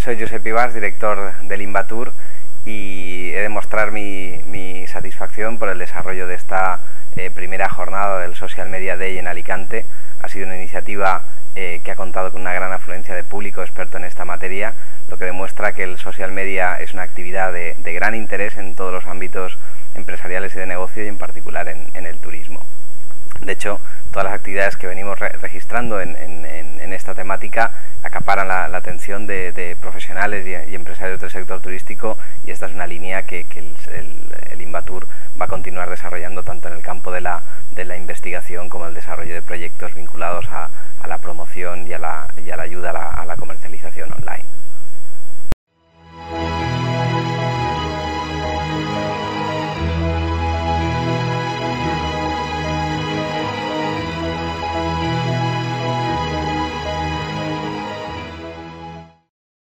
soy Josep Ibars, director del Invatur, y he de mostrar mi satisfacción por el desarrollo de esta primera jornada del Social Media Day en Alicante. Ha sido una iniciativa que ha contado con una gran afluencia de público experto en esta materia, lo que demuestra que el social media es una actividad de gran interés en todos los ámbitos empresariales y de negocio, y en particular en el turismo. De hecho, todas las actividades que venimos registrando en esta temática acaparan la atención de profesionales y empresarios del sector turístico, y esta es una línea que el Invatur va a continuar desarrollando tanto en el campo de la investigación como el desarrollo de proyectos vinculados a la promoción y a la ayuda